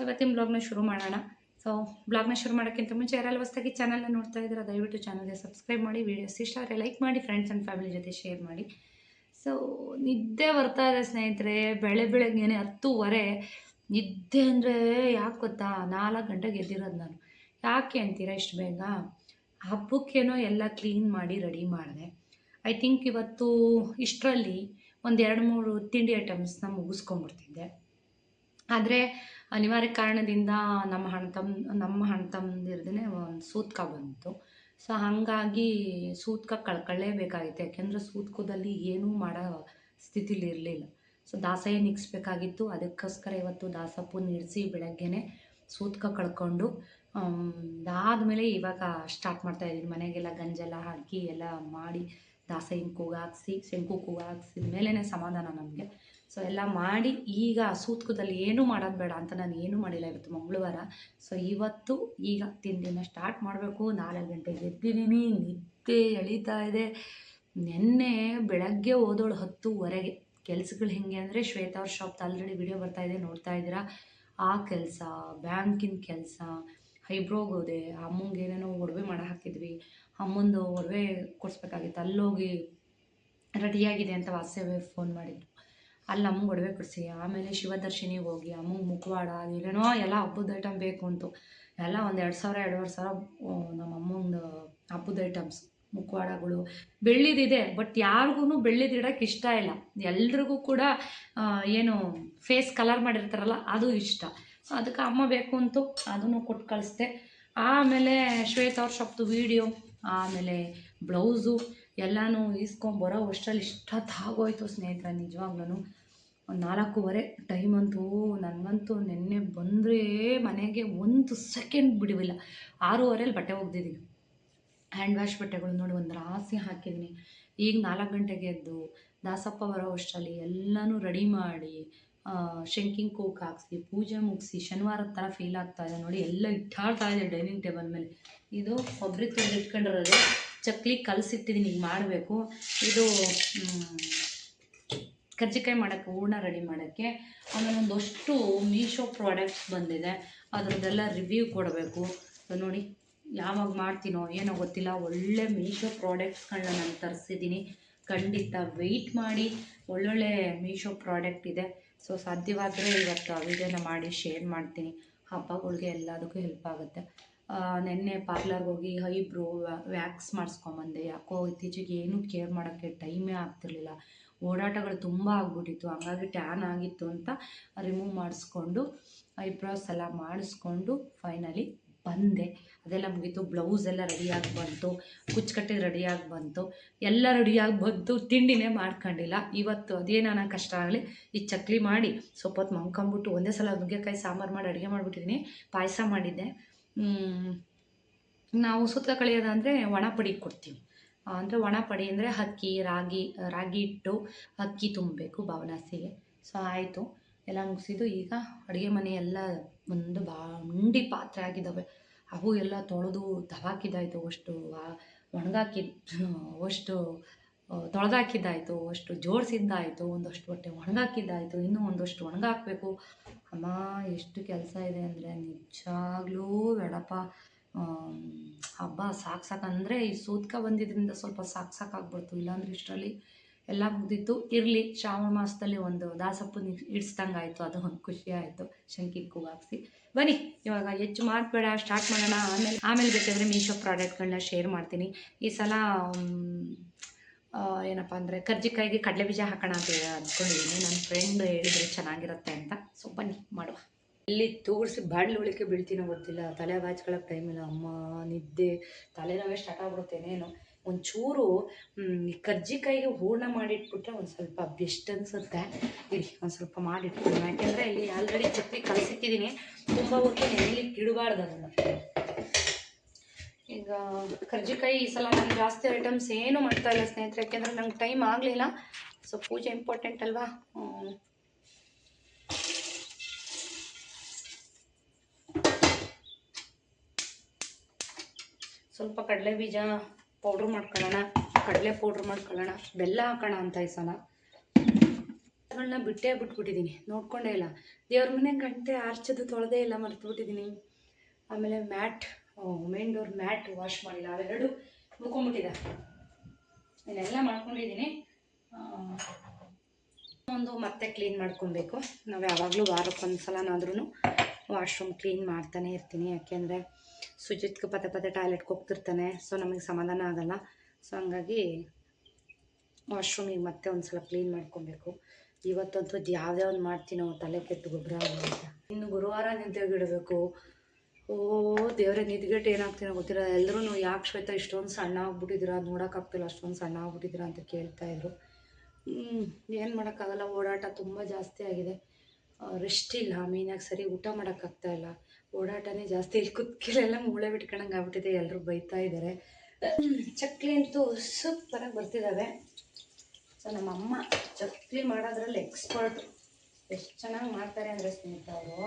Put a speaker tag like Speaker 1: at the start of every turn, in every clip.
Speaker 1: ಇವತ್ತಿನ ಬ್ಲಾಗ್ನ ಶುರು ಮಾಡೋಣ. ಬ್ಲಾಗ್ನ ಶುರು ಮಾಡೋಕ್ಕಿಂತ ಮುಂಚೆ ಯಾರೆಲ್ಲ ಹೊಸದಾಗಿ ಚಾನಲ್ನ ನೋಡ್ತಾ ಇದ್ದೀರಾ ದಯವಿಟ್ಟು ಚಾನಲ್ಗೆ ಸಬ್ಸ್ಕ್ರೈಬ್ ಮಾಡಿ, ವೀಡಿಯೋಸ್ ಇಷ್ಟ ಆದರೆ ಲೈಕ್ ಮಾಡಿ, ಫ್ರೆಂಡ್ಸ್ ಆ್ಯಂಡ್ ಫ್ಯಾಮಿಲಿ ಜೊತೆ ಶೇರ್ ಮಾಡಿ. ನಿದ್ದೆ ಬರ್ತಾ ಇದೆ ಸ್ನೇಹಿತರೆ, ಬೆಳಗ್ಗೆನೆ 10:30 ನಿದ್ದೆ ಅಂದರೆ ಯಾಕೆ ಗೊತ್ತಾ, 4 ಗಂಟೆಗೆ ಎದ್ದಿರೋದು ನಾನು. ಯಾಕೆ ಅಂತೀರಾ ಇಷ್ಟು ಬೇಗ? ಹಬ್ಬಕ್ಕೇನೋ ಎಲ್ಲ ಕ್ಲೀನ್ ಮಾಡಿ ರೆಡಿ ಮಾಡಿದೆ. ಐ ಥಿಂಕ್ ಇವತ್ತು ಇಷ್ಟರಲ್ಲಿ ಒಂದು 2-3 ತಿಂಡಿ ಐಟಮ್ಸ್ನ ಮುಗಿಸ್ಕೊಂಡ್ಬಿಡ್ತಿದ್ದೆ. ಆದರೆ ಅನಿವಾರ್ಯ ಕಾರಣದಿಂದ ನಮ್ಮ ಹಣ್ಣ ತಮ್ಮದಿರ್ದೇ ಒಂದು ಸೂತ್ಕ ಬಂತು. ಹಾಗಾಗಿ ಸೂತ್ಕ ಕಳ್ಕೊಳ್ಳೇಬೇಕಾಗಿತ್ತು. ಯಾಕೆಂದರೆ ಸೂತ್ಕದಲ್ಲಿ ಏನೂ ಮಾಡೋ ಸ್ಥಿತಿಲಿ ಇರಲಿಲ್ಲ. ದಾಸಯ್ಯ ನಿಗ್ಸ್ಬೇಕಾಗಿತ್ತು. ಅದಕ್ಕೋಸ್ಕರ ಇವತ್ತು ದಾಸಪ್ಪನ ಇರಿಸಿ ಬೆಳಗ್ಗೆನೆ ಸೂತ್ಕ ಕಳ್ಕೊಂಡು ಅದಾದಮೇಲೆ ಇವಾಗ ಸ್ಟಾರ್ಟ್ ಮಾಡ್ತಾಯಿದ್ದೀನಿ. ಮನೆಗೆಲ್ಲ ಗಂಜೆಲ್ಲ ಹಾಕಿ ಎಲ್ಲ ಮಾಡಿ ದಾಸಯ್ಯನ ಕೂಗಾಕ್ಸಿ ಶಂಕು ಕೂಗಾಕ್ಸಿದ ಮೇಲೇ ಸಮಾಧಾನ ನಮಗೆ. ಎಲ್ಲ ಮಾಡಿ ಈಗ ಸೂತ್ಕದಲ್ಲಿ ಏನೂ ಮಾಡೋದು ಬೇಡ ಅಂತ ನಾನು ಏನೂ ಮಾಡಿಲ್ಲ. ಇವತ್ತು ಮಂಗಳವಾರ. ಇವತ್ತು ಈಗ ತಿಂಡಿನ ಸ್ಟಾರ್ಟ್ ಮಾಡಬೇಕು. 4 ಗಂಟೆಗೆ ಎದ್ದಿದ್ದೀನಿ, ನಿದ್ದೆ ಎಳೀತಾ ಇದೆ. ನೆನ್ನೆ ಬೆಳಗ್ಗೆ ಓದೋಳು 10:30ಗೆ. ಕೆಲ್ಸಗಳು ಹೆಂಗೆ ಅಂದರೆ, ಶ್ವೇತಾ ಅವ್ರ ಶಾಪ್ದು ಆಲ್ರೆಡಿ ವಿಡಿಯೋ ಬರ್ತಾಯಿದೆ, ನೋಡ್ತಾ ಇದ್ದೀರಾ. ಆ ಕೆಲಸ, ಬ್ಯಾಂಕಿನ ಕೆಲಸ, ಐಬ್ರೋಗೆ ಹೋದೆ, ಅಮ್ಮಂಗೆ ಏನೇನೋ ಒಡವೆ ಮಾಡಿ ಹಾಕಿದ್ವಿ. ಅಮ್ಮಂದು ಒಡವೆ ಕೊಡಿಸ್ಬೇಕಾಗಿತ್ತು. ಅಲ್ಲೋಗಿ ರೆಡಿಯಾಗಿದೆ ಅಂತ ವಾಸವ್ಯ ಫೋನ್ ಮಾಡಿದ್ರು. ಅಲ್ಲಿ ಅಮ್ಮಂಗೆ ಒಡವೆ ಕೊಡಿಸಿ, ಆಮೇಲೆ ಶಿವದರ್ಶಿನಿಗೆ ಹೋಗಿ ಅಮ್ಮಂಗೆ ಮುಖವಾಡ ಅದೇನೇನೋ ಎಲ್ಲ ಹಬ್ಬದ ಐಟಮ್ ಬೇಕು ಅಂತು. ಎಲ್ಲ ಒಂದು 2,000-2,500 ನಮ್ಮ ಅಮ್ಮಂದು ಹಬ್ಬದ ಐಟಮ್ಸ್, ಮುಖವಾಡಗಳು. ಬೆಳ್ಳಿದಿದೆ, ಬಟ್ ಯಾರಿಗೂ ಬೆಳ್ಳಿದು ಇಡೋಕ್ಕೆ ಇಷ್ಟ ಇಲ್ಲ. ಎಲ್ರಿಗೂ ಕೂಡ ಏನು ಫೇಸ್ ಕಲರ್ ಮಾಡಿರ್ತಾರಲ್ಲ ಅದು ಇಷ್ಟ. ಅದಕ್ಕೆ ಅಮ್ಮ ಬೇಕು ಅಂತು ಅದನ್ನು ಕೊಟ್ಟು ಕಳಿಸ್ದೆ. ಆಮೇಲೆ ಶ್ವೇತಾ ಅವ್ರ ಶಾಪ್ದು ವೀಡಿಯೋ, ಆಮೇಲೆ ಬ್ಲೌಸು ಎಲ್ಲನೂ ಇಸ್ಕೊಂಬರೋ ಅಷ್ಟರಲ್ಲಿ ಇಷ್ಟೊತ್ತಾಗೋಯ್ತು ಸ್ನೇಹಿತರೆ. ನಿಜವಾಗ್ಲೂ 4:15 ಟೈಮ್ ಅಂತೂ. ನನಗಂತೂ ನೆನ್ನೆ ಬಂದರೆ ಮನೆಗೆ 1 ಸೆಕೆಂಡ್ ಬಿಡುವಿಲ್ಲ. 6:30 ಬಟ್ಟೆ ಒಗ್ದಿದ್ದೀನಿ. ಹ್ಯಾಂಡ್ ವಾಶ್ ಬಟ್ಟೆಗಳು ನೋಡಿ ಒಂದು ರಾಶಿ ಹಾಕಿದ್ದೀನಿ. ಈಗ 4 ಗಂಟೆಗೆ ಎದ್ದು ದಾಸಪ್ಪ ಬರೋ ಅಷ್ಟರಲ್ಲಿ ಎಲ್ಲನೂ ರೆಡಿ ಮಾಡಿ ಶಂಕಿಂಗ್ ಕೂಕ್ ಹಾಕ್ಸಿ ಪೂಜೆ ಮುಗಿಸಿ ಶನಿವಾರದ ಥರ ಫೀಲ್ ಆಗ್ತಾ ಇದೆ ನೋಡಿ. ಎಲ್ಲ ಇಟ್ಟಾಡ್ತಾ ಇದೆ ಡೈನಿಂಗ್ ಟೇಬಲ್ ಮೇಲೆ. ಇದು ಕೊಬ್ಬರಿ ತುರಿದು ಇಟ್ಕೊಂಡಿರೋದು, ಚಕ್ಲಿ ಕಲಸಿಟ್ಟಿದ್ದೀನಿ, ಈಗ ಮಾಡಬೇಕು. ಇದು ಕರ್ಜಿಕಾಯಿ ಮಾಡೋಕ್ಕೆ ಹೂರಣ ರೆಡಿ ಮಾಡೋಕ್ಕೆ. ಆಮೇಲೆ ಒಂದಷ್ಟು ಮೀಶೋ ಪ್ರಾಡಕ್ಟ್ಸ್ ಬಂದಿದೆ, ಅದರದ್ದೆಲ್ಲ ರಿವ್ಯೂ ಕೊಡಬೇಕು. ನೋಡಿ ಯಾವಾಗ ಮಾಡ್ತೀನೋ ಏನೋ ಗೊತ್ತಿಲ್ಲ. ಒಳ್ಳೆ ಮೀಶೋ ಪ್ರಾಡಕ್ಟ್ಸ್ಗಳನ್ನ ನಾನು ತರಿಸಿದ್ದೀನಿ. ಖಂಡಿತ ವೆಯ್ಟ್ ಮಾಡಿ, ಒಳ್ಳೊಳ್ಳೆ ಮೀಶೋ ಪ್ರಾಡಕ್ಟ್ ಇದೆ. ಸಾಧ್ಯವಾದರೆ ಇವತ್ತು ಆ ವಿಡಿಯೋನ ಮಾಡಿ ಶೇರ್ ಮಾಡ್ತೀನಿ. ಹಬ್ಬಗಳಿಗೆ ಎಲ್ಲದಕ್ಕೂ ಹೆಲ್ಪ್ ಆಗುತ್ತೆ. ನೆನ್ನೆ ಪಾರ್ಲರ್ಗೆ ಹೋಗಿ ಐಬ್ರೋ ವ್ಯಾಕ್ಸ್ ಮಾಡಿಸ್ಕೊಂಬಂದೆ. ಯಾಕೋ ಇತ್ತೀಚೆಗೆ ಏನೂ ಕೇರ್ ಮಾಡೋಕ್ಕೆ ಟೈಮೇ ಆಗ್ತಿರ್ಲಿಲ್ಲ. ಓಡಾಟಗಳು ತುಂಬ ಆಗ್ಬಿಟ್ಟಿತ್ತು, ಹಂಗಾಗಿ ಟ್ಯಾನ್ ಆಗಿತ್ತು ಅಂತ ರಿಮೂವ್ ಮಾಡಿಸ್ಕೊಂಡು ಐಬ್ರೋಸ್ ಎಲ್ಲ ಮಾಡಿಸ್ಕೊಂಡು ಫೈನಲಿ ಬಂದೆ. ಅದೆಲ್ಲ ಮುಗೀತು. ಬ್ಲೌಸ್ ಎಲ್ಲ ರೆಡಿಯಾಗಿ ಬಂತು, ಕುಚ್ಚುಕಟ್ಟೆ ರೆಡಿಯಾಗಿ ಬಂತು, ಎಲ್ಲ ರೆಡಿಯಾಗಿ ಬಂತು. ತಿಂಡಿನೇ ಮಾಡ್ಕೊಂಡಿಲ್ಲ ಇವತ್ತು. ಅದೇನಾನ ಕಷ್ಟ ಆಗಲಿ ಈ ಚಕ್ಲಿ ಮಾಡಿ ಸ್ವಲ್ಪ ಹೊತ್ತು ಮಂಕೊಂಬಿಟ್ಟು ಒಂದೇ ಸಲ ನುಗ್ಗೆಕಾಯಿ ಸಾಂಬಾರು ಮಾಡಿ ಅಡುಗೆ ಮಾಡಿಬಿಟ್ಟಿದ್ದೀನಿ. ಪಾಯಸ ಮಾಡಿದ್ದೆ. ನಾವು ಸೂತ್ಕ ಕಳಿಯೋದಂದರೆ ಒಣ ಪುಡಿ ಕೊಡ್ತೀವಿ. ಅಂದರೆ ಒಣ ಪಡಿ ಅಂದರೆ ರಾಗಿ ಹಿಟ್ಟು ಅಕ್ಕಿ ತುಂಬಬೇಕು ಬಾವನಾಸಿಗೆ. ಆಯಿತು, ಎಲ್ಲ ಮುಗಿಸಿದ್ದು. ಈಗ ಅಡುಗೆ ಮನೆ ಎಲ್ಲ ಒಂದು ಬಂಡಿ ಪಾತ್ರೆ ಆಗಿದ್ದಾವೆ. ಅವು ಎಲ್ಲ ತೊಳೆದು ದವಾಕಿದ್ದಾಯಿತು, ಅಷ್ಟು ಅಷ್ಟು ತೊಳೆದಾಕಿದ್ದಾಯಿತು, ಅಷ್ಟು ಜೋಡಿಸಿದ್ದಾಯಿತು, ಒಂದಷ್ಟು ಬಟ್ಟೆ ಒಣಗಾಕಿದ್ದಾಯಿತು, ಇನ್ನೂ ಒಂದಷ್ಟು ಒಣಗಾಕಬೇಕು. ಅಮ್ಮ ಎಷ್ಟು ಕೆಲಸ ಇದೆ ಅಂದರೆ ನಿಜವಾಗ್ಲೂ ಬೇಡಪ್ಪ. ಹಬ್ಬ ಸಾಕಂದರೆ ಈ ಸೂತ್ಕ ಬಂದಿದ್ದರಿಂದ ಸ್ವಲ್ಪ ಸಾಕಾಗ್ಬಿಡ್ತು. ಇಲ್ಲಾಂದರೆ ಇಷ್ಟರಲ್ಲಿ ಎಲ್ಲ ಮುಗ್ದಿತ್ತು. ಇರಲಿ, ಶ್ರಾವಣ ಮಾಸದಲ್ಲಿ ಒಂದು ದಾಸಪ್ಪನ ಇಡಿಸ್ದಂಗೆ ಆಯಿತು, ಅದು ಒಂದು ಖುಷಿ ಆಯಿತು. ಶಂಕಿ ಕೂಗಾಕ್ಸಿ ಬನ್ನಿ. ಇವಾಗ ಹೆಚ್ಚು ಮಾತಬೇಡ, ಸ್ಟಾರ್ಟ್ ಮಾಡೋಣ. ಆಮೇಲೆ ಬೇಕಾದರೆ ಮೀಶೋ ಪ್ರಾಡಕ್ಟ್ಗಳನ್ನ ಶೇರ್ ಮಾಡ್ತೀನಿ. ಈ ಸಲ ಏನಪ್ಪ ಅಂದರೆ ಕರ್ಜಿಕಾಯಿಗೆ ಕಡಲೆ ಬೀಜ ಹಾಕೋಣ ಅಂತ ಅಂದ್ಕೊಂಡಿದ್ದೀನಿ. ನನ್ನ ಫ್ರೆಂಡ್ ಹೇಳಿದರೆ ಚೆನ್ನಾಗಿರುತ್ತೆ ಅಂತ. ಬನ್ನಿ ಮಾಡುವ. ಇಲ್ಲಿ ತೂಗಿಸಿ ಬಾಡ್ಲು ಉಳಿಕೆ ಬೀಳ್ತೀನೋ ಗೊತ್ತಿಲ್ಲ, ತಲೆ ಬಾಚ್ಕೊಳ್ಳೋಕೆ ಟೈಮ್ ಇಲ್ಲ. ಅಮ್ಮ ನಿದ್ದೆ, ತಲೆನೋವೇ ಸ್ಟಾರ್ಟ್ ಆಗ್ಬಿಡುತ್ತೇನೇನು. ಒಂಚೂರು ಕರ್ಜಿಕಾಯಿಗೆ ಹೂರಣ ಮಾಡಿಟ್ಬಿಟ್ರೆ ಒಂದು ಸ್ವಲ್ಪ ಬೆಸ್ಟ್ ಅನಿಸುತ್ತೆ. ಇರಿ ಒಂದು ಸ್ವಲ್ಪ ಮಾಡಿಟ್ಬಿಡೋಣ. ಯಾಕೆಂದರೆ ಇಲ್ಲಿ ಆಲ್ರೆಡಿ ಚಕ್ಲಿ ಕಲಸಿಟ್ಟಿದ್ದೀನಿ. ತುಂಬ ಹೊತ್ತು ನೆನೆಲಿಕ್ಕೆ ಇಡಬಾರ್ದು ಅದನ್ನು. ಈಗ ಕರ್ಜಿಕಾಯಿ ಈ ಸಲ ನಾನು ಜಾಸ್ತಿ ಐಟಮ್ಸ್ ಏನೂ ಮಾಡ್ತಾ ಇಲ್ಲ ಸ್ನೇಹಿತರೆ, ಯಾಕೆಂದರೆ ನಂಗೆ ಟೈಮ್ ಆಗಲಿಲ್ಲ. ಪೂಜೆ ಇಂಪಾರ್ಟೆಂಟ್ ಅಲ್ವಾ. ಸ್ವಲ್ಪ ಕಡಲೆ ಬೀಜ ಪೌಡ್ರ್ ಮಾಡ್ಕೊಳ್ಳೋಣ, ಕಡಲೆ ಪೌಡ್ರ್ ಮಾಡ್ಕೊಳ್ಳೋಣ, ಬೆಲ್ಲ ಹಾಕೋಣ ಅಂತ ಈ ಸಲ. ಪಾತ್ರೆಗಳನ್ನ ಬಿಟ್ಬಿಟ್ಟಿದ್ದೀನಿ, ನೋಡ್ಕೊಂಡೇ ಇಲ್ಲ. ದೇವ್ರ ಮನೆ ಗಂಟೆ ಆರ್ಚೋದು ತೊಳೆದೇ ಇಲ್ಲ, ಮರ್ತುಬಿಟ್ಟಿದ್ದೀನಿ. ಆಮೇಲೆ ಮೇನ್ ಡೋರ್ ಮ್ಯಾಟ್ ವಾಶ್ ಮಾಡಿಲ್ಲ, ಅವೆರಡು ಮುಕ್ಕೊಂಬಿಟ್ಟಿದೆ. ಇದನ್ನೆಲ್ಲ ಮಾಡ್ಕೊಂಡಿದ್ದೀನಿ. ಒಂದು ಮತ್ತೆ ಕ್ಲೀನ್ ಮಾಡ್ಕೊಬೇಕು. ನಾವು ಯಾವಾಗಲೂ ವಾರಕ್ಕೊಂದ್ಸಲನಾದ್ರೂ ವಾಶ್ರೂಮ್ ಕ್ಲೀನ್ ಮಾಡ್ತಾನೆ ಇರ್ತೀನಿ. ಯಾಕೆಂದರೆ ಸುಜಿತ್ಗೆ ಪದೇ ಟಾಯ್ಲೆಟ್ಗೆ ಹೋಗ್ತಿರ್ತಾನೆ, ಸೊ ನಮಗೆ ಸಮಾಧಾನ ಆಗಲ್ಲ. ಸೊ ಹಂಗಾಗಿ ವಾಶ್ರೂಮಿಗೆ ಮತ್ತೆ ಒಂದು ಸಲ ಕ್ಲೀನ್ ಮಾಡ್ಕೊಬೇಕು. ಇವತ್ತಂತೂ ಯಾವ್ಯಾವ್ದು ಮಾಡ್ತೀನೋ ತಲೆ ಕೆಟ್ಟು ಗೊಬ್ಬರ ಆಗುತ್ತೆ. ಇನ್ನು ಗುರುವಾರ ನಿಂತೆಗಿಡಬೇಕು. ಓ ದೇವರೇ, ನಿದ್ಗೆಟ್ಟು ಏನಾಗ್ತೀನೋ ಗೊತ್ತಿಲ್ಲ. ಎಲ್ಲರೂ ಯಾಕೆ ಶ್ವೇತಾ ಇಷ್ಟೊಂದು ಸಣ್ಣ ಆಗ್ಬಿಟ್ಟಿದ್ದೀರಾ, ನೋಡೋಕ್ಕಾಗ್ತಿಲ್ಲ ಅಷ್ಟೊಂದು ಸಣ್ಣ ಆಗ್ಬಿಟ್ಟಿದ್ದೀರಾ ಅಂತ ಕೇಳ್ತಾಯಿದ್ರು. ಏನು ಮಾಡೋಕ್ಕಾಗಲ್ಲ, ಓಡಾಟ ತುಂಬ ಜಾಸ್ತಿ ಆಗಿದೆ. ರೆಸ್ಟ್ ಇಲ್ಲ, ಮೇನಾಗಿ ಸರಿ ಊಟ ಮಾಡೋಕ್ಕಾಗ್ತಾಯಿಲ್ಲ, ಓಡಾಟನೇ ಜಾಸ್ತಿ. ಇಲ್ಲಿ ಕುತ್ಕೆಲೆಲ್ಲ ಮೂಳೆ ಬಿಟ್ಕೊಂಡಂಗೆ ಆಗ್ಬಿಟ್ಟಿದೆ. ಎಲ್ಲರೂ ಬೈತಾ ಇದ್ದಾರೆ. ಚಕ್ಲಿ ಅಂತೂ ಸೂಪರಾಗಿ ಬರ್ತಿದ್ದಾವೆ. ಸೊ ನಮ್ಮಮ್ಮ ಚಕ್ಲಿ ಮಾಡೋದ್ರಲ್ಲಿ ಎಕ್ಸ್ಪರ್ಟ್. ಎಷ್ಟು ಚೆನ್ನಾಗಿ ಮಾಡ್ತಾರೆ ಅಂದರೆ ಸ್ನೇಹಿತ, ಅವರು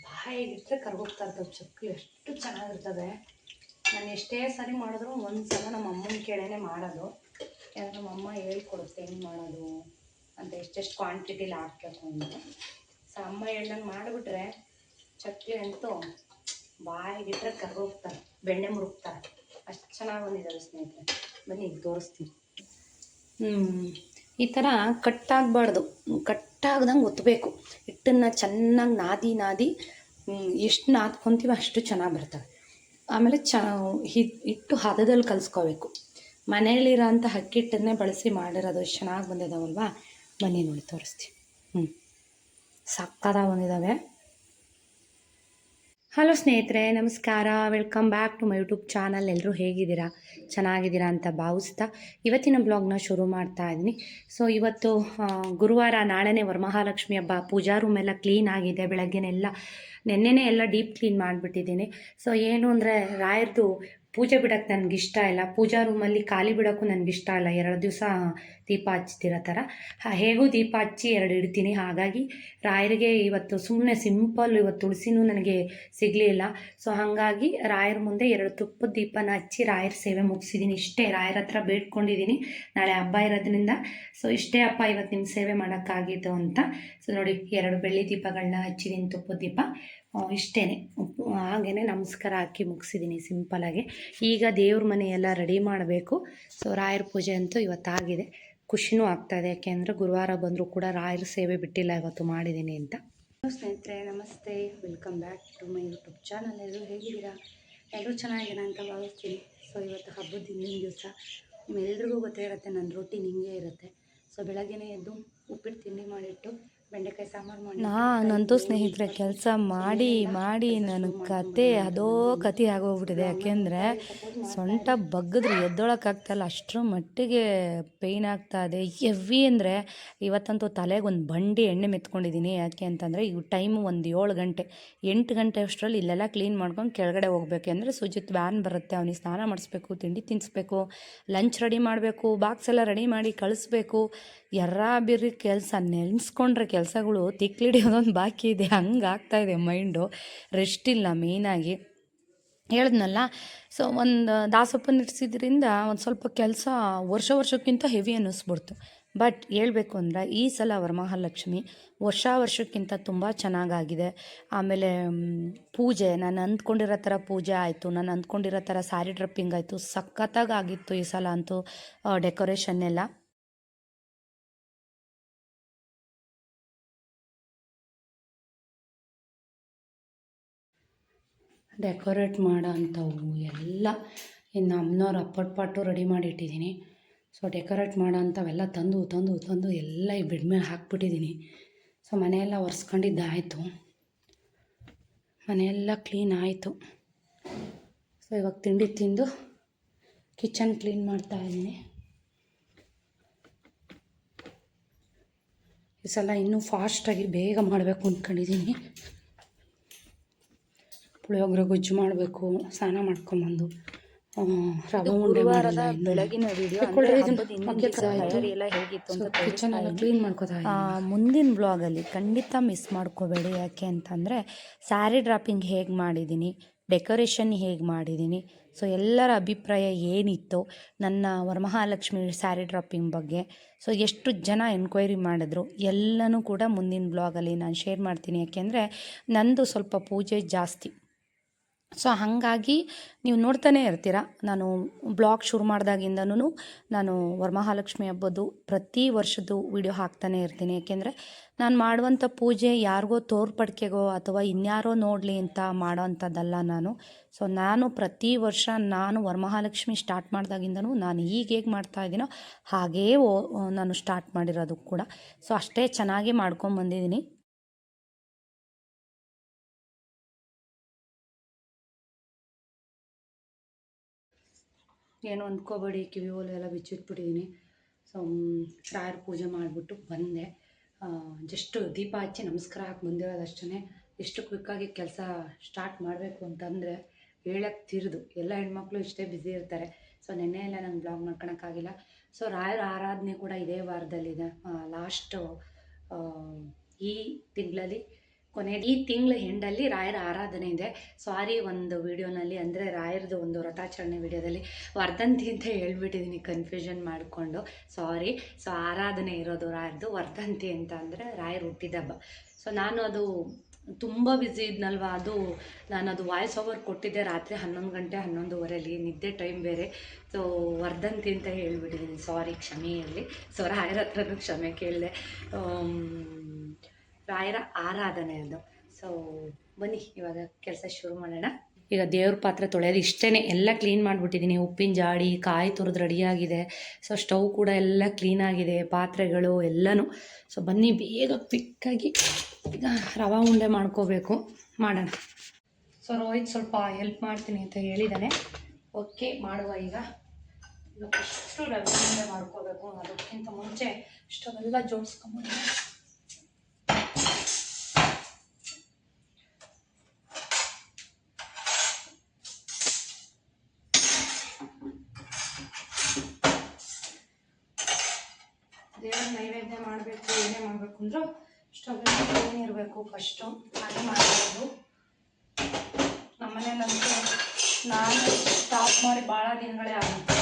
Speaker 1: ಬಾಯಿಗಿಟ್ಟರೆ ಕರ್ಗೋಗ್ತಾ ಇರ್ತವೆ ಚಕ್ಲಿ, ಎಷ್ಟು ಚೆನ್ನಾಗಿರ್ತವೆ. ನಾನು ಎಷ್ಟೇ ಸರಿ ಮಾಡಿದ್ರು ಒಂದು ಸಲ ನಮ್ಮ ಅಮ್ಮನ ಕೇಳೇ ಮಾಡೋದು. ಯಾಕಂದ್ರೆ ನಮ್ಮಮ್ಮ ಹೇಳ್ಕೊಡುತ್ತೆ ಹೆಂಗೆ ಮಾಡೋದು ಅಂತ, ಎಷ್ಟೆಷ್ಟು ಕ್ವಾಂಟಿಟಿಲಿ ಹಾಕ್ಬೇಕು ಅಂತ. ಸೊ ಅಮ್ಮ ಹೇಳ್ದಂಗೆ ಮಾಡಿಬಿಟ್ರೆ ಚಕ್ಲಿ ಅಂತೂ ಬಾಯಿಗಿಟ್ಟರೆ ಕರ್ಗೋಗ್ತಾರೆ, ಬೆಣ್ಣೆ ಮುರುಗ್ತಾರೆ. ಅಷ್ಟು ಚೆನ್ನಾಗಿ ಬಂದಿದ್ದಾವೆ ಸ್ನೇಹಿತರೆ. ಬನ್ನಿ ಈಗ ತೋರಿಸ್ತೀನಿ. ಈ ಥರ ಕಟ್ಟಾಗಬಾರ್ದು, ಕಟ್ಟಾಗ್ದಂಗೆ ಒತ್ತಬೇಕು. ಹಿಟ್ಟನ್ನು ಚೆನ್ನಾಗಿ ನಾದಿ ಎಷ್ಟು ನಾದ್ಕೊತೀವಿ ಅಷ್ಟು ಚೆನ್ನಾಗಿ ಬರ್ತವೆ. ಆಮೇಲೆ ಹಿಟ್ಟು ಹದದಲ್ಲಿ ಕಲಿಸ್ಕೋಬೇಕು. ಮನೆಯಲ್ಲಿರೋ ಅಂಥ ಅಕ್ಕಿ ಹಿಟ್ಟನ್ನೇ ಬಳಸಿ ಮಾಡಿರೋದು ಎಷ್ಟು ಚೆನ್ನಾಗಿ ಬಂದಿದ್ದಾವಲ್ವಾ. ಬನ್ನಿ ನೋಡಿ ತೋರಿಸ್ತೀನಿ. ಸಕ್ಕತ್ತಾಗಿ ಬಂದಿದ್ದಾವೆ. ಹಲೋ ಸ್ನೇಹಿತರೆ, ನಮಸ್ಕಾರ. Welcome back to my YouTube channel. ಎಲ್ಲರೂ ಹೇಗಿದ್ದೀರಾ, ಚೆನ್ನಾಗಿದ್ದೀರಾ ಅಂತ ಭಾವಿಸ್ತಾ ಇವತ್ತಿನ ಬ್ಲಾಗ್ನ ಶುರು ಮಾಡ್ತಾ ಇದ್ದೀನಿ. ಸೊ ಇವತ್ತು ಗುರುವಾರ, ನಾಳೆನೇ ವರಮಹಾಲಕ್ಷ್ಮಿ ಹಬ್ಬ. ಪೂಜಾ ರೂಮ್ ಎಲ್ಲ ಕ್ಲೀನ್ ಆಗಿದೆ. ಬೆಳಗ್ಗೆನೆಲ್ಲ ನೆನ್ನೆನೇ ಎಲ್ಲ ಡೀಪ್ ಕ್ಲೀನ್ ಮಾಡಿಬಿಟ್ಟಿದ್ದೀನಿ. ಸೊ ಏನು ಅಂದರೆ ರಾಯರ್ದು ಪೂಜೆ ಬಿಡೋಕ್ಕೆ ನನಗಿಷ್ಟ ಇಲ್ಲ. ಪೂಜಾ ರೂಮಲ್ಲಿ ಖಾಲಿ ಬಿಡೋಕ್ಕೂ ನನಗಿಷ್ಟ ಇಲ್ಲ. 2 ದಿವಸ ದೀಪ ಹಚ್ತಿರೋ ಥರ ಹೇಗೂ ದೀಪ ಹಚ್ಚಿ 2 ಇಡ್ತೀನಿ. ಹಾಗಾಗಿ ರಾಯರಿಗೆ ಇವತ್ತು ಸುಮ್ಮನೆ ಸಿಂಪಲ್, ಇವತ್ತು ತುಳಸಿನೂ ನನಗೆ ಸಿಗಲಿಲ್ಲ. ಸೊ ಹಾಗಾಗಿ ರಾಯರ ಮುಂದೆ 2 ತುಪ್ಪದ ದೀಪನ ಹಚ್ಚಿ ರಾಯರ ಸೇವೆ ಮುಗಿಸಿದ್ದೀನಿ. ಇಷ್ಟೇ, ರಾಯರ ಹತ್ರ ಬೇಡ್ಕೊಂಡಿದ್ದೀನಿ ನಾಳೆ ಹಬ್ಬ ಇರೋದ್ರಿಂದ. ಸೊ ಇಷ್ಟೇ ಅಪ್ಪ ಇವತ್ತು ನಿಮ್ಮ ಸೇವೆ ಮಾಡೋಕ್ಕಾಗಿದ್ದು ಅಂತ. ಸೊ ನೋಡಿ, 2 ಬೆಳ್ಳಿ ದೀಪಗಳನ್ನ ಹಚ್ಚಿದ್ದೀನಿ, ತುಪ್ಪದ ದೀಪ. ಇಷ್ಟೇ, ಹಾಗೇ ನಮಸ್ಕಾರ ಹಾಕಿ ಮುಗಿಸಿದ್ದೀನಿ ಸಿಂಪಲಾಗಿ. ಈಗ ದೇವ್ರ ಮನೆಯೆಲ್ಲ ರೆಡಿ ಮಾಡಬೇಕು. ಸೊ ರಾಯರ ಪೂಜೆ ಅಂತೂ ಇವತ್ತಾಗಿದೆ. ಖುಷಿನೂ ಆಗ್ತಾಯಿದೆ, ಯಾಕೆಂದರೆ ಗುರುವಾರ ಬಂದರೂ ಕೂಡ ರಾಯರ ಸೇವೆ ಬಿಟ್ಟಿಲ್ಲ, ಇವತ್ತು ಮಾಡಿದ್ದೀನಿ ಅಂತ. ಸ್ನೇಹಿತರೆ ನಮಸ್ತೆ, welcome back to my YouTube channel. ಎಲ್ಲರೂ ಹೇಗಿದ್ದೀರಾ? ಎಲ್ಲರೂ ಚೆನ್ನಾಗಿದ್ದೀರಾ ಅಂತ ಭಾವಿಸ್ತೀನಿ. ಸೊ ಇವತ್ತು ಹಬ್ಬದ ಹಿಂದಿನ ದಿವಸ. ನಿಮ್ಮೆಲ್ರಿಗೂ ಗೊತ್ತೇ ಇರುತ್ತೆ, ನನ್ನ ರೊಟೀನ್ ಹಿಂಗೆ ಇರುತ್ತೆ. ಸೊ ಬೆಳಗ್ಗೆನೇ ಎದ್ದು ಉಪ್ಪಿಟ್ಟು ತಿಂಡಿ ಮಾಡಿಟ್ಟು ಬೆಂಡೆಕಾಯಿ ಸಾಂಬಾರು ಮಾಡಿ, ನಾನಂತೂ ಸ್ನೇಹಿತರೆ ಕೆಲಸ ಮಾಡಿ ನನ್ನ ಕತೆ ಆಗೋಗ್ಬಿಟ್ಟಿದೆ. ಯಾಕೆಂದರೆ ಸೊಂಟ ಬಗ್ಗಿದ್ರೆ ಎದ್ದೊಳಕ್ಕಾಗ್ತಾಯಿಲ್ಲ, ಅಷ್ಟರ ಮಟ್ಟಿಗೆ ಪೇಯ್ನ್ ಆಗ್ತಾಯಿದೆ. ಹೆವಿ ಅಂದರೆ ಇವತ್ತಂತೂ ತಲೆಗೆ ಒಂದು ಬಂಡಿ ಎಣ್ಣೆ ಮೆತ್ಕೊಂಡಿದ್ದೀನಿ. ಯಾಕೆ ಅಂತಂದರೆ ಈಗ ಟೈಮು ಒಂದು 7 ಗಂಟೆ, 8 ಗಂಟೆ ಅಷ್ಟರಲ್ಲಿ ಇಲ್ಲೆಲ್ಲ ಕ್ಲೀನ್ ಮಾಡ್ಕೊಂಡು ಕೆಳಗಡೆ ಹೋಗ್ಬೇಕು. ಅಂದರೆ ಸುಜಿತ್ ವ್ಯಾನ್ ಬರುತ್ತೆ, ಅವನಿಗೆ ಸ್ನಾನ ಮಾಡಿಸ್ಬೇಕು, ತಿಂಡಿ ತಿನ್ನಿಸ್ಬೇಕು, ಲಂಚ್ ರೆಡಿ ಮಾಡಬೇಕು, ಬಾಕ್ಸ್ ಎಲ್ಲ ರೆಡಿ ಮಾಡಿ ಕಳಿಸ್ಬೇಕು. ಬಿರ್ರಿ ಕೆಲಸ, ನೆನೆಸ್ಕೊಂಡ್ರೆ ಕೆಲಸಗಳು ತಿಕ್ಲಿಡಿಯೋದೊಂದು ಬಾಕಿ ಇದೆ. ಹಂಗೆ ಆಗ್ತಾಯಿದೆ ಮೈಂಡು. ರೆಸ್ಟ್ ಇಲ್ಲ ಮೇಯ್ನಾಗಿ, ಹೇಳಿದ್ನಲ್ಲ. ಸೊ ಒಂದು ದಾಸಪ್ಪನ ಇಡ್ಸಿದ್ರಿಂದ ಒಂದು ಸ್ವಲ್ಪ ಕೆಲಸ ವರ್ಷಕ್ಕಿಂತ ಹೆವಿ ಅನ್ನಿಸ್ಬಿಡ್ತು. ಬಟ್ ಹೇಳಬೇಕು ಅಂದರೆ ಈ ಸಲ ವರಮಹಾಲಕ್ಷ್ಮಿ ವರ್ಷಕ್ಕಿಂತ ತುಂಬ ಚೆನ್ನಾಗಾಗಿದೆ. ಆಮೇಲೆ ಪೂಜೆ, ನಾನು ಅಂದ್ಕೊಂಡಿರೋ ಥರ ಪೂಜೆ ಆಯಿತು, ನಾನು ಅಂದ್ಕೊಂಡಿರೋ ಥರ ಸ್ಯಾರಿ ಡ್ರಪ್ಪಿಂಗ್ ಆಯಿತು. ಸಖತ್ತಾಗಿ ಆಗಿತ್ತು ಈ ಸಲ ಅಂತೂ ಡೆಕೋರೇಷನ್ ಎಲ್ಲ. ಡೆಕೋರೇಟ್ ಮಾಡೋ ಅಂಥವು ಎಲ್ಲ ಇನ್ನು ಅಮ್ಮನವ್ರು ಅಪ್ಪಟ್ಟು ರೆಡಿ ಮಾಡಿ ಇಟ್ಟಿದ್ದೀನಿ. ಸೊ ಡೆಕೋರೇಟ್ ಮಾಡೋ ಅಂಥವೆಲ್ಲ ತಂದು ಎಲ್ಲ ಈ ಬೆಡ್ ಮೇಲೆ ಹಾಕ್ಬಿಟ್ಟಿದ್ದೀನಿ. ಸೊ ಮನೆಯೆಲ್ಲ ಒರೆಸ್ಕೊಂಡಿದ್ದಾಯಿತು, ಮನೆಯೆಲ್ಲ ಕ್ಲೀನ್ ಆಯಿತು. ಸೊ ಇವಾಗ ತಿಂಡಿ ತಿಂದು ಕಿಚನ್ ಕ್ಲೀನ್ ಮಾಡ್ತಾಯಿದ್ದೀನಿ. ಈ ಸಲ ಇನ್ನೂ ಫಾಸ್ಟಾಗಿ ಬೇಗ ಮಾಡಬೇಕು ಅಂದ್ಕೊಂಡಿದ್ದೀನಿ. ಪುಳಿಯೋಗರೆ ಗೊಜ್ಜು ಮಾಡಬೇಕು, ಸ್ನಾನ ಮಾಡ್ಕೊಂಬಂದು ರವೆ ಉಂಡೆ ಮಾಡಿಲ್ಲ. ಬೆಳಗಿನ ವಿಡಿಯೋ ಎಲ್ಲ ಹೇಗಿತ್ತು ಅಂತ ಕಿಚನ್ ಎಲ್ಲ ಕ್ಲೀನ್ ಮಾಡ್ಕೋತಾ. ಮುಂದಿನ ಬ್ಲಾಗಲ್ಲಿ ಖಂಡಿತ ಮಿಸ್ ಮಾಡ್ಕೋಬೇಡಿ. ಯಾಕೆ ಅಂತಂದರೆ ಸ್ಯಾರಿ ಡ್ರಾಪಿಂಗ್ ಹೇಗೆ ಮಾಡಿದ್ದೀನಿ,
Speaker 2: ಡೆಕೋರೇಷನ್ ಹೇಗೆ ಮಾಡಿದ್ದೀನಿ, ಸೊ ಎಲ್ಲರ ಅಭಿಪ್ರಾಯ ಏನಿತ್ತು ನನ್ನ ವರಮಹಾಲಕ್ಷ್ಮಿ ಸ್ಯಾರಿ ಡ್ರಾಪಿಂಗ್ ಬಗ್ಗೆ, ಸೊ ಎಷ್ಟು ಜನ ಎನ್ಕ್ವೈರಿ ಮಾಡಿದ್ರು ಎಲ್ಲನೂ ಕೂಡ ಮುಂದಿನ ಬ್ಲಾಗಲ್ಲಿ ನಾನು ಶೇರ್ ಮಾಡ್ತೀನಿ. ಯಾಕೆಂದರೆ ನಂದು ಸ್ವಲ್ಪ ಪೂಜೆ ಜಾಸ್ತಿ, ಸೊ ಹಾಗಾಗಿ ನೀವು ನೋಡ್ತಾನೆ ಇರ್ತೀರ. ನಾನು ಬ್ಲಾಗ್ ಶುರು ಮಾಡಿದಾಗಿಂದನೂ ನಾನು ವರಮಹಾಲಕ್ಷ್ಮಿ ಹಬ್ಬದ್ದು ಪ್ರತಿ ವರ್ಷದ್ದು ವಿಡಿಯೋ ಹಾಕ್ತಾನೆ ಇರ್ತೀನಿ. ಏಕೆಂದರೆ ನಾನು ಮಾಡುವಂಥ ಪೂಜೆ ಯಾರಿಗೋ ತೋರ್ಪಡಿಕೆಗೋ ಅಥವಾ ಇನ್ಯಾರೋ ನೋಡಲಿ ಅಂತ ಮಾಡೋ ಅಂಥದ್ದಲ್ಲ ನಾನು. ಸೊ ನಾನು ಪ್ರತಿ ವರ್ಷ ನಾನು ವರಮಹಾಲಕ್ಷ್ಮಿ ಸ್ಟಾರ್ಟ್ ಮಾಡಿದಾಗಿಂದನೂ ನಾನು ಈಗ ಹೇಗೆ ಮಾಡ್ತಾಯಿದ್ದೀನೋ ಹಾಗೇ ನಾನು ಸ್ಟಾರ್ಟ್ ಮಾಡಿರೋದು ಕೂಡ. ಸೊ ಅಷ್ಟೇ ಚೆನ್ನಾಗಿ ಮಾಡ್ಕೊಂಬಂದಿದ್ದೀನಿ. ಏನು ಅಂದ್ಕೋಬೇಡಿ, ಕಿವಿ ಓಲೆ ಎಲ್ಲ ಬಿಚ್ಚಿಟ್ಬಿಟ್ಟಿದ್ದೀನಿ. ಸೊ ರಾಯರ ಪೂಜೆ ಮಾಡಿಬಿಟ್ಟು ಬಂದೆ. ಜಸ್ಟ್ ದೀಪ ಹಚ್ಚಿ ನಮಸ್ಕಾರ ಹಾಕಿ ಬಂದಿರೋದು ಅಷ್ಟೇ. ಎಷ್ಟು ಕ್ವಿಕ್ಕಾಗಿ ಕೆಲಸ ಸ್ಟಾರ್ಟ್ ಮಾಡಬೇಕು ಅಂತಂದರೆ ಹೇಳಕ್ಕೆ ತಿರ್ದು ಎಲ್ಲ ಹೆಣ್ಮಕ್ಳು ಇಷ್ಟೇ ಬ್ಯುಸಿ ಇರ್ತಾರೆ. ಸೊ ನೆನ್ನೆ ಎಲ್ಲ ನಂಗೆ ಬ್ಲಾಗ್ ಮಾಡ್ಕೊಳಕ್ಕಾಗಿಲ್ಲ. ಸೊ ರಾಯರ ಆರಾಧನೆ ಕೂಡ ಇದೇ ವಾರದಲ್ಲಿದೆ. ಲಾಸ್ಟು ಈ ತಿಂಗಳಲ್ಲಿ ಈ ತಿಂಗಳ ಎಂಡಲ್ಲಿ ರಾಯರ ಆರಾಧನೆ ಇದೆ. ಸಾರಿ, ಒಂದು ವಿಡಿಯೋನಲ್ಲಿ ಅಂದರೆ ರಾಯರದು ಒಂದು ವ್ರತಾಚರಣೆ ವಿಡಿಯೋದಲ್ಲಿ ವರ್ಧಂತಿ ಅಂತ ಹೇಳ್ಬಿಟ್ಟಿದ್ದೀನಿ, ಕನ್ಫ್ಯೂಷನ್ ಮಾಡಿಕೊಂಡು, ಸಾರಿ. ಸೊ ಆರಾಧನೆ ಇರೋದು ರಾಯರದು, ವರ್ಧಂತಿ ಅಂತ ಅಂದರೆ ರಾಯರು ಹುಟ್ಟಿದಬ್ಬ. ಸೊ ನಾನು ಅದು ತುಂಬ ಬ್ಯುಸಿ ಇದ್ನಲ್ವ, ನಾನು ಅದು ವಾಯ್ಸ್ ಓವರ್ ಕೊಟ್ಟಿದ್ದೆ ರಾತ್ರಿ 11 ಗಂಟೆ 11:30 ನಿದ್ದೆ ಟೈಮ್ ಬೇರೆ. ಸೊ ವರ್ಧಂತಿ ಅಂತ ಹೇಳ್ಬಿಟ್ಟಿದ್ದೀನಿ, ಸಾರಿ, ಕ್ಷಮೆ ಇರಲಿ. ಸೊ ರಾಯರ ಹತ್ರನೂ ಕ್ಷಮೆ ಕೇಳಿದೆ. ರಾಯರ ಆರಾಧನೆ ಅದು. ಸೊ ಬನ್ನಿ ಇವಾಗ ಕೆಲಸ ಶುರು ಮಾಡೋಣ. ಈಗ ದೇವ್ರ ಪಾತ್ರೆ ತೊಳೆಯೋದು ಇಷ್ಟೇ, ಎಲ್ಲ ಕ್ಲೀನ್ ಮಾಡಿಬಿಟ್ಟಿದ್ದೀನಿ. ಉಪ್ಪಿನ ಜಾಡಿ, ಕಾಯಿ ತುರಿದು ರೆಡಿಯಾಗಿದೆ. ಸೊ ಸ್ಟವ್ ಕೂಡ ಎಲ್ಲ ಕ್ಲೀನಾಗಿದೆ, ಪಾತ್ರೆಗಳು ಎಲ್ಲನೂ. ಸೊ ಬನ್ನಿ ಬೇಗ ಕ್ವಿಕ್ಕಾಗಿ ಈಗ ರವೆ ಉಂಡೆ ಮಾಡ್ಕೋಬೇಕು, ಮಾಡೋಣ. ಸೊ ರೋಹಿತ್ ಸ್ವಲ್ಪ ಹೆಲ್ಪ್ ಮಾಡ್ತೀನಿ ಅಂತ ಹೇಳಿದ್ದಾನೆ. ಓಕೆ, ಮಾಡುವ. ಈಗ ಫಸ್ಟು ರವೆ ಉಂಡೆ ಮಾಡ್ಕೋಬೇಕು. ಅದಕ್ಕಿಂತ ಮುಂಚೆ ಸ್ಟವೆಲ್ಲ ಜೋಡಿಸ್ಕೊಂಬೋದು. ದೇವರ ನೈವೇದ್ಯ ಮಾಡಬೇಕು, ಏನೇ ಮಾಡಬೇಕು ಅಂದರೂ ಸ್ಟವ್ ಕ್ಲೀನ್ ಇರಬೇಕು ಫಸ್ಟು, ಹಾಗೆ ಮಾಡಬಹುದು. ನಮ್ಮನೇಲಂತೂ ನಾನು ಸ್ಟಾಪ್ ಮಾಡಿ ಭಾಳ ದಿನಗಳೇ ಆಗುತ್ತೆ.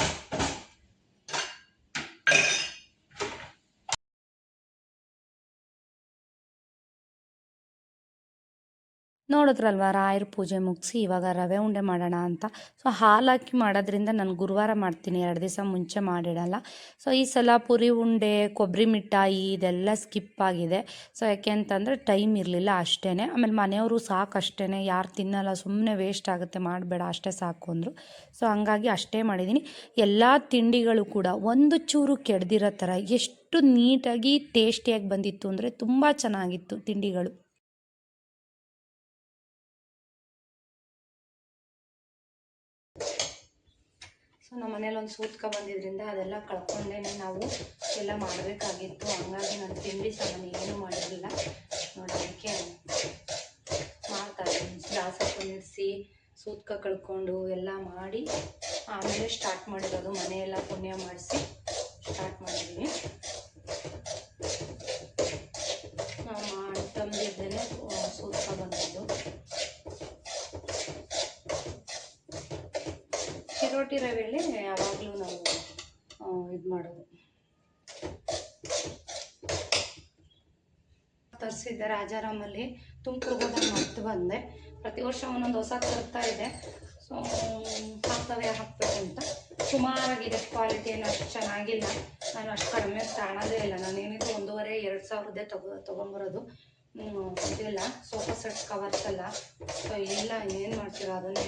Speaker 2: ನೋಡಿದ್ರಲ್ವ, ರಾಯರ ಪೂಜೆ ಮುಗಿಸಿ ಇವಾಗ ರವೆ ಉಂಡೆ ಮಾಡೋಣ ಅಂತ. ಸೊ ಹಾಲು ಹಾಕಿ ಮಾಡೋದ್ರಿಂದ ನಾನು ಗುರುವಾರ ಮಾಡ್ತೀನಿ, 2 ದಿವಸ ಮುಂಚೆ ಮಾಡಿಡಲ್ಲ. ಸೊ ಈ ಸಲ ಪುರಿ ಉಂಡೆ, ಕೊಬ್ಬರಿ ಮಿಠಾಯಿ ಇದೆಲ್ಲ ಸ್ಕಿಪ್ ಆಗಿದೆ. ಸೊ ಯಾಕೆ ಅಂತಂದರೆ ಟೈಮ್ ಇರಲಿಲ್ಲ ಅಷ್ಟೇ. ಆಮೇಲೆ ಮನೆಯವರು ಸಾಕು ಅಷ್ಟೇ, ಯಾರು ತಿನ್ನಲ್ಲ, ಸುಮ್ಮನೆ ವೇಸ್ಟ್ ಆಗುತ್ತೆ, ಮಾಡಬೇಡ ಅಷ್ಟೇ ಸಾಕು ಅಂದರು. ಸೊ ಹಂಗಾಗಿ ಅಷ್ಟೇ ಮಾಡಿದ್ದೀನಿ. ಎಲ್ಲ ತಿಂಡಿಗಳು ಕೂಡ ಒಂದು ಚೂರು ಕೆಡ್ದಿರೋ ಥರ ಎಷ್ಟು ನೀಟಾಗಿ ಟೇಸ್ಟಿಯಾಗಿ ಬಂದಿತ್ತು ಅಂದರೆ ತುಂಬ ಚೆನ್ನಾಗಿತ್ತು ತಿಂಡಿಗಳು. ಸೊ ನಮ್ಮ ಮನೇಲಿ ಒಂದು ಸೂತ್ಕ ಬಂದಿದ್ದರಿಂದ ಅದೆಲ್ಲ ಕಳ್ಕೊಂಡೇ ನಾವು ಎಲ್ಲ ಮಾಡಬೇಕಾಗಿತ್ತು. ಹಂಗಾಗಿ ನಾನು ತಿಂಡಿ ಸಾಮಾನು ಏನೂ ಮಾಡಿರಲಿಲ್ಲ. ನೋಡೋದಕ್ಕೆ ಮಾಡ್ತಾಯಿದ್ದೀನಿ. ದಾಸ ನಿಲ್ಲಿಸಿ ಸೂತ್ಕ ಕಳ್ಕೊಂಡು ಎಲ್ಲ ಮಾಡಿ ಆಮೇಲೆ ಸ್ಟಾರ್ಟ್ ಮಾಡಿರೋದು. ಮನೆಯೆಲ್ಲ ಪುಣ್ಯ ಮಾಡಿಸಿ ಸ್ಟಾರ್ಟ್ ಮಾಡಿದ್ದೀನಿ. ತಂದಿದ್ದೇನೆ ಸೂತ್ಕ ಬಂದಿದ್ದು. ಚಿರೋಟಿ ರವೆಯಲ್ಲಿ ಯಾವಾಗಲೂ ನಾವು ಇದು ಮಾಡೋದು. ತರಿಸಿದ್ದೆ ರಾಜಾರಾಮಲ್ಲಿ, ತುಮಕೂರಿಗೆ ಹೋದಾಗ ಮತ್ತೆ ಬಂದೆ. ಪ್ರತಿ ವರ್ಷ ಒಂದೊಂದು ಹೊಸ ತರ್ತಾ ಇದೆ. ಸೊ ಹಾಕ್ತವೆ ಹಾಕಬೇಕು ಅಂತ. ಸುಮಾರಾಗಿದೆ, ಕ್ವಾಲಿಟಿ ಏನು ಅಷ್ಟು ಚೆನ್ನಾಗಿಲ್ಲ. ನಾನು ಅಷ್ಟು ಕಡಿಮೆ ಕಾಣೋದೇ ಇಲ್ಲ. ನಾನೇನಿದ್ರು 1,500-2,000 ತೊಗೊಂಬರೋದು. ಇದೆಲ್ಲ ಸೋಫಾ ಸೆಟ್ ಕವರ್ಸ್ ಎಲ್ಲ. ಸೊ ಇಲ್ಲ, ಏನು ಮಾಡ್ತೀರಾ, ಅದನ್ನೇ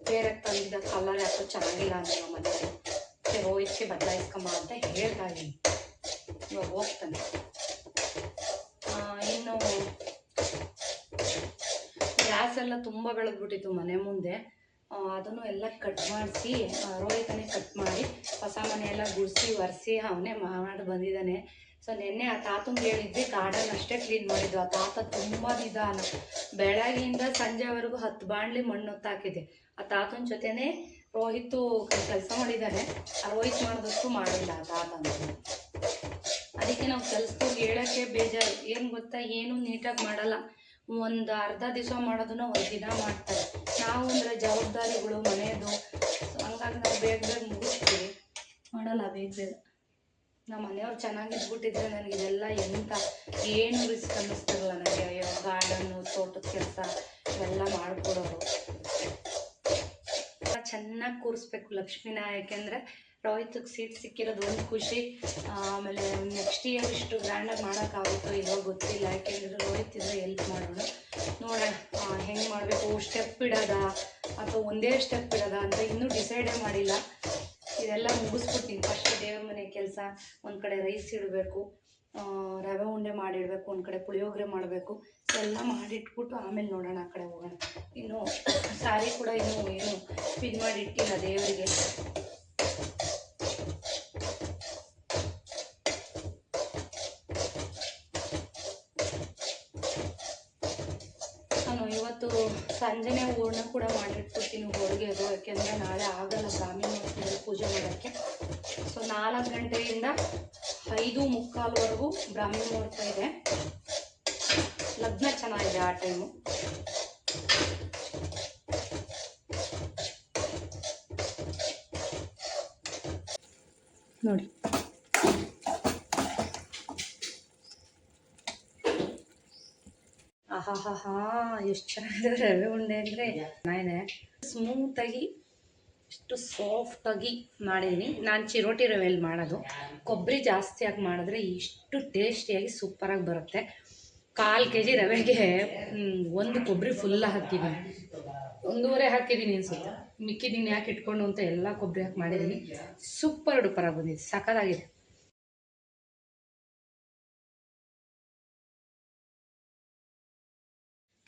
Speaker 2: ಬೇರೆ ತಂದಿದ್ದ ಕಲರ್ ಯಾಕೋ ಚೆನ್ನಾಗಿಲ್ಲ ಅಂತ ನಮ್ಮ ಮನೆಯಲ್ಲಿ. ರೋಹಿತ್ಗೆ ಬದಲಾಯಿಸ್ಕೊಂಬ ಅಂತ ಹೇಳ್ತಾ ಇದ್ದೀನಿ. ಇವಾಗ ಹೋಗ್ತಾನೆ. ಇನ್ನು ಗ್ಯಾಸ್ ಎಲ್ಲ ತುಂಬ ಬೆಳೆದ್ಬಿಟ್ಟಿತ್ತು ಮನೆ ಮುಂದೆ. ಅದನ್ನು ಎಲ್ಲ ಕಟ್ ಮಾಡಿಸಿ, ರೋಹಿತನೇ ಕಟ್ ಮಾಡಿ ಹೊಸ ಮನೆಯೆಲ್ಲ ಗುಡಿಸಿ ಒರೆಸಿ ಅವನೇ ಮಾಡಿ ಬಂದಿದ್ದಾನೆ. ಸೊ ನಿನ್ನೆ ಆ ತಾತಂಗೆ ಹೇಳಿದ್ವಿ, ಗಾರ್ಡನ್ ಅಷ್ಟೇ ಕ್ಲೀನ್ ಮಾಡಿದ್ದು. ಆ ತಾತ ತುಂಬ ನಿಧಾನ, ಬೆಳಗ್ಗೆಯಿಂದ ಸಂಜೆವರೆಗೂ 10 ಬಾಣಲಿ ಮಣ್ಣು ಹೊತ್ತಾಕಿದೆ. ಆ ತಾತನ ಜೊತೆನೇ ರೋಹಿತು ಕೆಲಸ ಮಾಡಿದ್ದಾನೆ. ಆ ರೋಹಿತ್ ಮಾಡಿದಷ್ಟು ಮಾಡಿಲ್ಲ ಆ ತಾತ ಅಂತ. ಅದಕ್ಕೆ ನಾವು ಕೆಲಸದವ್ರಿಗೆ ಹೇಳೋಕ್ಕೆ ಬೇಜಾರು. ಏನು ಗೊತ್ತಾ, ಏನು ನೀಟಾಗಿ ಮಾಡಲ್ಲ. ಒಂದು ಅರ್ಧ ದಿವಸ ಮಾಡೋದನ್ನ 1 ದಿನ ಮಾಡ್ತಾರೆ.
Speaker 1: ನಾವು ಅಂದರೆ ಜವಾಬ್ದಾರಿಗಳು ಮನೆಯದು, ಸೊ ಹಂಗಾಗಿ ನಾವು ಬೇಗ ಬೇಗ ಮುಗಿಸ್ತೀವಿ, ಮಾಡಲ್ಲ ಬೇಗ ಬೇಗ. ನಮ್ಮ ಮನೆಯವ್ರು ಚೆನ್ನಾಗಿದ್ಬಿಟ್ಟಿದ್ರೆ ನನಗೆ ಇದೆಲ್ಲ ಏನು ರಿಸ್ಕ್ ಅನ್ನಿಸ್ತಿರಲ್ಲ ನನಗೆ. ಅಯ್ಯೋ ಗಾರ್ಡನ್ನು, ತೋಟದ ಕೆಲಸ ಇವೆಲ್ಲ ಮಾಡಿಕೊಡೋರು. ಚೆನ್ನಾಗಿ ಕೂರಿಸ್ಬೇಕು ಲಕ್ಷ್ಮಿನ, ಯಾಕೆಂದರೆ ರೋಹಿತ್ಗೆ ಸೀಟ್ ಸಿಕ್ಕಿರೋದು ಒಂದು ಖುಷಿ. ಆಮೇಲೆ ನೆಕ್ಸ್ಟ್ ಇಯರ್ ಇಷ್ಟು ಗ್ರ್ಯಾಂಡಾಗಿ ಮಾಡೋಕ್ಕಾಗುತ್ತೋ ಇಲ್ಲೋ ಗೊತ್ತಿಲ್ಲ, ಯಾಕೆಂದರೆ ರೋಹಿತ್ ಇದ್ರೆ ಹೆಲ್ಪ್ ಮಾಡೋಣ, ನೋಡೋಣ ಹೆಂಗೆ ಮಾಡಬೇಕು, ಸ್ಟೆಪ್ ಇಡೋದಾ ಅಥವಾ ಒಂದೇ ಸ್ಟೆಪ್ ಇಡೋದಾ ಅಂತ ಇನ್ನೂ ಡಿಸೈಡೇ ಮಾಡಿಲ್ಲ. ಇದೆಲ್ಲ ಮುಗಿಸ್ಬಿಡ್ತೀನಿ ಫಸ್ಟ್. ದೇವ್ರ ಮನೆ ಕೆಲಸ, ಒಂದು ಕಡೆ ರೈಸ್ ಇಡಬೇಕು, ರವೆ ಉಂಡೆ ಮಾಡಿಡಬೇಕು, ಒಂದು ಕಡೆ ಪುಳಿಯೋಗರೆ ಮಾಡಬೇಕು, ಎಲ್ಲ ಮಾಡಿಟ್ಬಿಟ್ಟು ಆಮೇಲೆ ನೋಡೋಣ ಆ ಕಡೆ ಹೋಗೋಣ. ಇನ್ನು ಸಾರಿ ಕೂಡ ಇನ್ನೂ ಏನು ಇದು ಮಾಡಿ ಇಟ್ಟಿಲ್ಲ ದೇವರಿಗೆ. ನಾನು ಇವತ್ತು ಸಂಜೆನೇ ಹೂರ್ಣ ಕೂಡ ಮಾಡಿಟ್ಬಿಡ್ತೀನಿ ಹೋಳಿಗೆದು, ಯಾಕೆಂದರೆ ನಾಳೆ ಆಗಲ್ಲ ಬ್ರಾಹ್ಮಿ ಮುಹೂರ್ತದಲ್ಲಿ ಪೂಜೆ ಮಾಡೋಕ್ಕೆ. ಸೊ 4 ಗಂಟೆಯಿಂದ 5:45ವರೆಗೂ ಬ್ರಾಹ್ಮಿ ಮುಹೂರ್ತ ಇದೆ. ಲಗ್ನ ಚೆನ್ನಾಗಿದೆ ಆ ಟೈಮು. ನೋಡಿ ಆಹಾ ಎಷ್ಟು ಚೆನ್ನಾಗಿದೆ ರವೆ ಉಂಡೆ ಅಂದರೆ. ಚೆನ್ನಾಗಿದೆ, ಸ್ಮೂತಾಗಿ ಎಷ್ಟು ಸಾಫ್ಟಾಗಿ ಮಾಡಿದ್ದೀನಿ. ನಾನು ಚಿರೋಟಿ ರವೆಯಲ್ಲಿ ಮಾಡೋದು, ಕೊಬ್ಬರಿ ಜಾಸ್ತಿ ಹಾಕಿ ಮಾಡಿದ್ರೆ ಇಷ್ಟು ಟೇಸ್ಟಿಯಾಗಿ ಸೂಪರಾಗಿ ಬರುತ್ತೆ. 1/4 kg ರವೆಗೆ 1 ಕೊಬ್ಬರಿ ಫುಲ್ಲ ಹಾಕಿದ್ದೀನಿ, 1.5 ಹಾಕಿದ್ದೀನಿ ಅನ್ಸುತ್ತೆ. ಮಿಕ್ಕಿದ್ದೀನಿ ಯಾಕೆ ಇಟ್ಕೊಂಡು ಅಂತ ಎಲ್ಲ ಕೊಬ್ಬರಿ ಹಾಕಿ ಮಾಡಿದ್ದೀನಿ. ಸೂಪರ್ ಡೂಪರಾಗಿ ಬಂದಿದೆ, ಸಖತ್ತಾಗಿದೆ.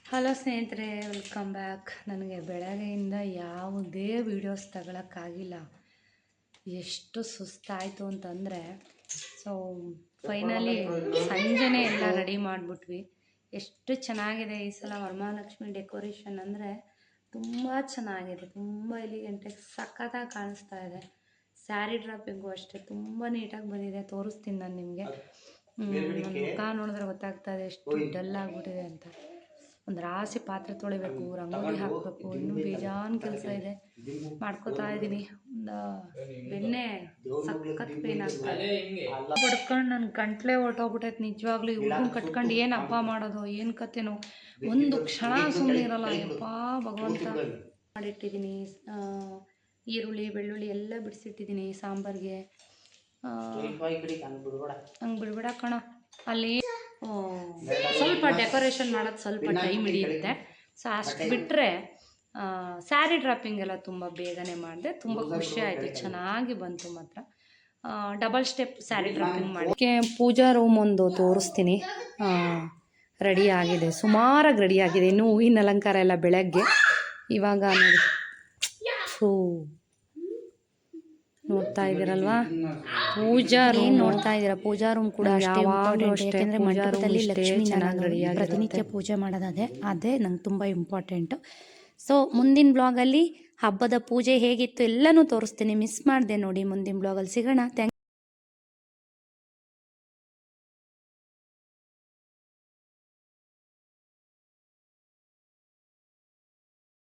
Speaker 1: ಹಲೋ ಸ್ನೇಹಿತರೆ, ವೆಲ್ಕಮ್ ಬ್ಯಾಕ್. ನನಗೆ ಬೆಳಗ್ಗೆಯಿಂದ ಯಾವುದೇ ವೀಡಿಯೋಸ್ ತಗೊಳಕ್ಕಾಗಿಲ್ಲ, ಎಷ್ಟು ಸುಸ್ತಾಯಿತು ಅಂತಂದರೆ. ಸೊ ಫೈನಲಿ ಸಂಜೆನೇ ಎಲ್ಲ ರೆಡಿ ಮಾಡಿಬಿಟ್ವಿ. ಎಷ್ಟು ಚೆನ್ನಾಗಿದೆ ಈ ಸಲ ವರಮಹಾಲಕ್ಷ್ಮಿ ಡೆಕೋರೇಷನ್ ಅಂದರೆ ತುಂಬ ಚೆನ್ನಾಗಿದೆ, ತುಂಬ ಎಲಿಗೆಂಟಾಗಿ ಸಖತ್ತಾಗಿ ಕಾಣಿಸ್ತಾ ಇದೆ. ಸ್ಯಾರಿ ಡ್ರಾಪಿಂಗು ಅಷ್ಟೇ ತುಂಬ ನೀಟಾಗಿ ಬಂದಿದೆ, ತೋರಿಸ್ತೀನಿ ನಾನು ನಿಮಗೆ. ನನ್ನ ಮುಖ ನೋಡಿದ್ರೆ ಗೊತ್ತಾಗ್ತಾ ಇದೆ ಎಷ್ಟು ಡಲ್ ಆಗಿಬಿಟ್ಟಿದೆ ಅಂತ. ಒಂದು ರಾಶಿ ಪಾತ್ರೆ ತೊಳಿಬೇಕು, ರಂಗೋಲಿ ಹಾಕಬೇಕು, ಇನ್ನೂ ಬೇಜಾನ್ ಕೆಲಸ ಇದೆ, ಮಾಡ್ಕೋತಾ ಇದ್ದೀನಿ. ಒಂದು ಬೆನ್ನೆ ಸಖತ್ ಪೇನ್ ಆಗ್ತದೆ, ಬಡ್ಕೊಂಡು ನನ್ನ ಗಂಟ್ಲೆ ಹೊರ್ಟೋಗ್ಬಿಟ್ಟೈತೆ ನಿಜವಾಗ್ಲೂ. ಇವ್ರಿಗೂ ಕಟ್ಕೊಂಡು ಏನು ಹಬ್ಬ ಮಾಡೋದು, ಏನು ಕತೆನೋ, ಒಂದು ಕ್ಷಣ ಸುಮ್ಮನೆ ಇರೋಲ್ಲ. ಯಪ್ಪ ಭಗವಂತ. ಮಾಡಿಟ್ಟಿದ್ದೀನಿ ಈರುಳ್ಳಿ ಬೆಳ್ಳುಳ್ಳಿ ಎಲ್ಲ ಬಿಡಿಸಿಟ್ಟಿದ್ದೀನಿ ಸಾಂಬಾರಿಗೆ. ಹಂಗೆ ಬಿಡ್ಬೇಡ ಕಣ. ಅಲ್ಲಿ ಸ್ವಲ್ಪ ಡೆಕೋರೇಷನ್ ಮಾಡೋದು ಸ್ವಲ್ಪ ಟೈಮ್ ಹಿಡಿಯುತ್ತೆ. ಸೊ ಅಷ್ಟು ಬಿಟ್ಟರೆ ಸ್ಯಾರಿ ಡ್ರಾಪಿಂಗ್ ಎಲ್ಲ ತುಂಬ ಬೇಗನೆ ಮಾಡಿದೆ, ತುಂಬ ಖುಷಿ ಆಯಿತು, ಚೆನ್ನಾಗಿ ಬಂತು ಮಾತ್ರ. ಡಬಲ್ ಸ್ಟೆಪ್ ಸ್ಯಾರಿ ಡ್ರಾಪಿಂಗ್ ಮಾಡಿ. ಪೂಜಾ ರೂಮ್ ಒಂದು ತೋರಿಸ್ತೀನಿ. ರೆಡಿ ಆಗಿದೆ, ಸುಮಾರಾಗಿ ರೆಡಿ ಆಗಿದೆ. ಇನ್ನೂ ಹೂವಿನ ಅಲಂಕಾರ ಎಲ್ಲ ಬೆಳಗ್ಗೆ. ಇವಾಗ ನೋಡಿ ನೋಡ್ತಾ ಇದ್ದೀರಲ್ವಾ, ಪೂಜಾ ರೂಮ್ ನೋಡ್ತಾ ಇದ್ದೀರಾ. ಪೂಜಾ ರೂಮ್ ಕೂಡ ಯಾಕೆಂದರೆ ಮಂಟಪದಲ್ಲಿ ಲಕ್ಷ್ಮೀ ನಾರಾಯಣ ಪ್ರತಿನಿತ್ಯ ಪೂಜೆ ಮಾಡೋದು ಅದೇ ನಂಗೆ ತುಂಬ ಇಂಪಾರ್ಟೆಂಟು. ಸೊ ಮುಂದಿನ ಬ್ಲಾಗಲ್ಲಿ ಹಬ್ಬದ ಪೂಜೆ ಹೇಗಿತ್ತು ಎಲ್ಲನೂ ತೋರಿಸ್ತೀನಿ, ಮಿಸ್ ಮಾಡಿದೆ ನೋಡಿ. ಮುಂದಿನ ಬ್ಲಾಗಲ್ಲಿ ಸಿಗೋಣ.